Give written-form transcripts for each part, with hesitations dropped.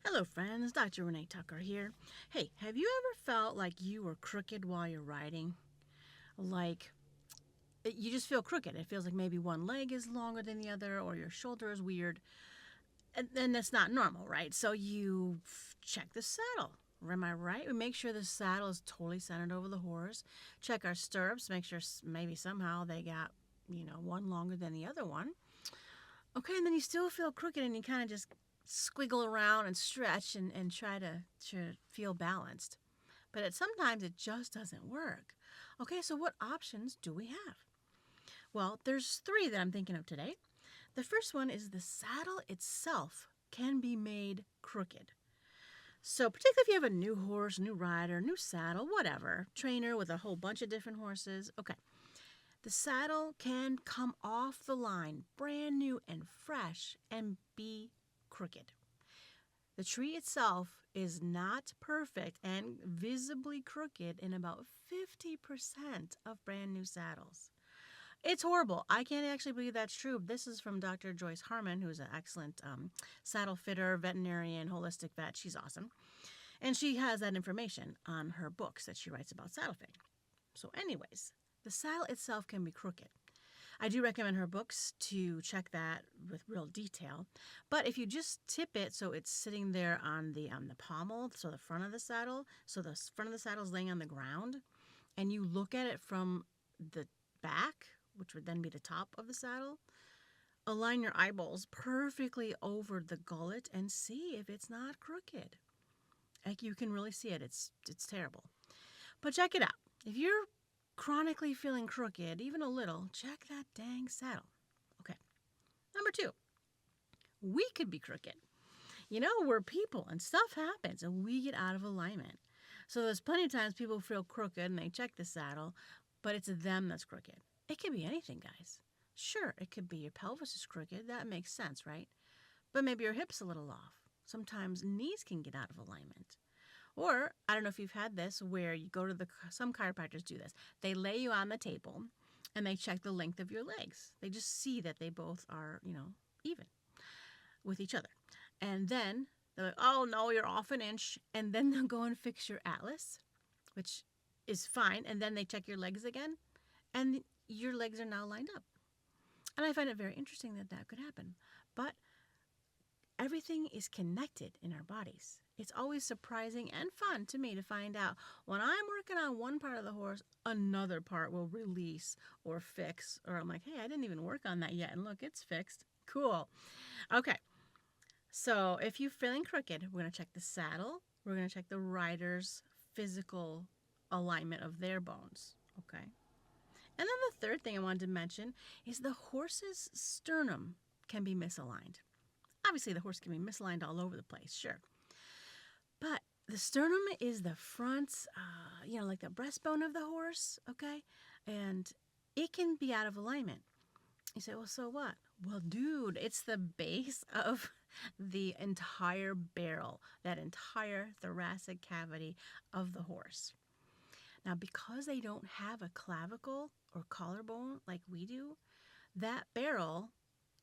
Hello friends, Dr. Renee Tucker here. Hey, have you ever felt like you were crooked while you're riding? Like you just feel crooked. It feels like maybe one leg is longer than the other or your shoulder is weird. And that's not normal, right? So you check the saddle. Am I right? We make sure the saddle is totally centered over the horse. Check our stirrups, make sure maybe somehow they got, one longer than the other one. Okay, and then you still feel crooked and you kind of just squiggle around and stretch and try to feel balanced. But sometimes it just doesn't work. Okay, so what options do we have? Well, there's three that I'm thinking of today. The first one is the saddle itself can be made crooked. So, particularly if you have a new horse, new rider, new saddle, whatever, trainer with a whole bunch of different horses, okay, the saddle can come off the line brand new and fresh and be crooked. The tree itself is not perfect and visibly crooked in about 50% of brand new saddles. It's horrible. I can't actually believe that's true. This is from Dr. Joyce Harmon, who's an excellent saddle fitter, veterinarian, holistic vet. She's awesome. And she has that information on her books that she writes about saddle fitting. So, anyways, the saddle itself can be crooked. I do recommend her books to check that with real detail. But if you just tip it so it's sitting there on the pommel, so the front of the saddle, so the front of the saddle is laying on the ground, and you look at it from the back, which would then be the top of the saddle, align your eyeballs perfectly over the gullet and see if it's not crooked. Like you can really see it. It's terrible. But check it out. If you're chronically feeling crooked, even a little, check that dang saddle. Okay. Number two, we could be crooked. We're people and stuff happens and we get out of alignment. So there's plenty of times people feel crooked and they check the saddle, but it's them that's crooked. It could be anything, guys. Sure, it could be your pelvis is crooked. That makes sense, right? But maybe your hip's a little off. Sometimes knees can get out of alignment. Or, I don't know if you've had this, where you go to some chiropractors do this. They lay you on the table and they check the length of your legs. They just see that they both are, even with each other. And then they're like, oh no, you're off an inch. And then they'll go and fix your atlas, which is fine. And then they check your legs again and your legs are now lined up. And I find it very interesting that that could happen. But everything is connected in our bodies. It's always surprising and fun to me to find out when I'm working on one part of the horse, another part will release or fix. Or I'm like, hey, I didn't even work on that yet. And look, it's fixed. Cool. Okay. So if you're feeling crooked, we're going to check the saddle. We're going to check the rider's physical alignment of their bones. Okay. And then the third thing I wanted to mention is the horse's sternum can be misaligned. Obviously, the horse can be misaligned all over the place, sure. But the sternum is the front, like the breastbone of the horse, okay? And it can be out of alignment. You say, well, so what? Well, dude, it's the base of the entire barrel, that entire thoracic cavity of the horse. Now, because they don't have a clavicle or collarbone like we do, that barrel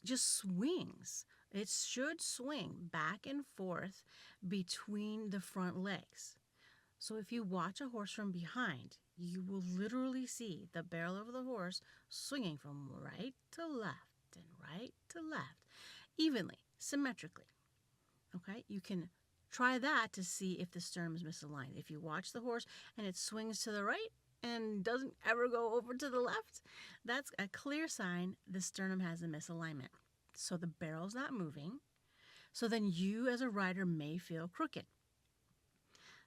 just swings. It should swing back and forth between the front legs. So if you watch a horse from behind, you will literally see the barrel of the horse swinging from right to left and right to left, evenly, symmetrically. Okay, you can try that to see if the sternum is misaligned. If you watch the horse and it swings to the right and doesn't ever go over to the left, that's a clear sign the sternum has a misalignment. So the barrel's not moving. So then you as a rider may feel crooked.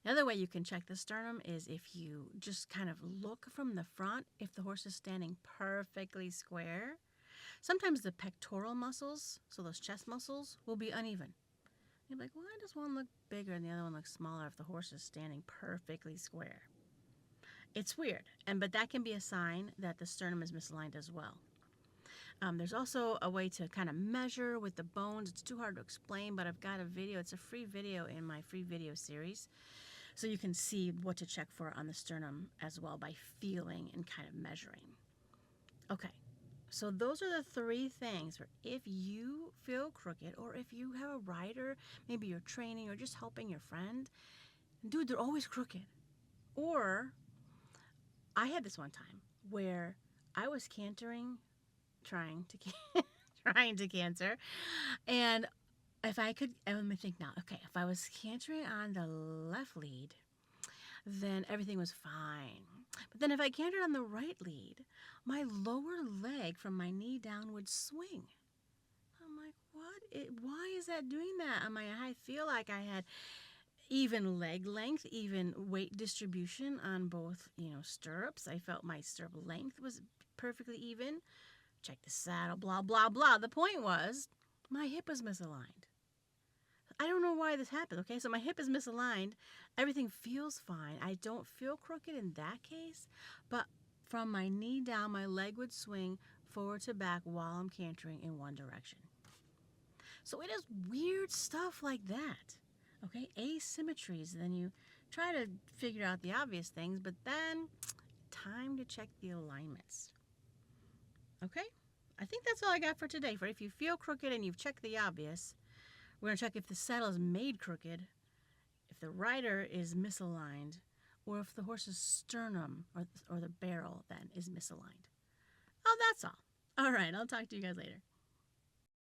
The other way you can check the sternum is if you just kind of look from the front, if the horse is standing perfectly square. Sometimes the pectoral muscles, so those chest muscles, will be uneven. You're like, why does one look bigger and the other one looks smaller if the horse is standing perfectly square? It's weird, but that can be a sign that the sternum is misaligned as well. There's also a way to kind of measure with the bones. It's too hard to explain, but I've got a video. It's a free video in my free video series. So you can see what to check for on the sternum as well by feeling and kind of measuring. Okay, So those are the three things for if you feel crooked, or if you have a rider, maybe you're training or just helping your friend. Dude, they're always crooked. Or I had this one time where I was cantering, trying to trying to canter, and if I could, and let me think now. Okay, if I was cantering on the left lead, then everything was fine. But then if I cantered on the right lead, my lower leg from my knee down would swing. I'm like, what? Why is that doing that? I feel like I had even leg length, even weight distribution on both, stirrups. I felt my stirrup length was perfectly even. Check the saddle, blah, blah, blah. The point was, my hip was misaligned. I don't know why this happened, okay? So my hip is misaligned. Everything feels fine. I don't feel crooked in that case, but from my knee down, my leg would swing forward to back while I'm cantering in one direction. So it is weird stuff like that, okay? Asymmetries. Then you try to figure out the obvious things, but then time to check the alignments. Okay? I think that's all I got for today. For if you feel crooked and you've checked the obvious, we're going to check if the saddle is made crooked, if the rider is misaligned, or if the horse's sternum or the barrel then is misaligned. Oh, that's all. All right, I'll talk to you guys later.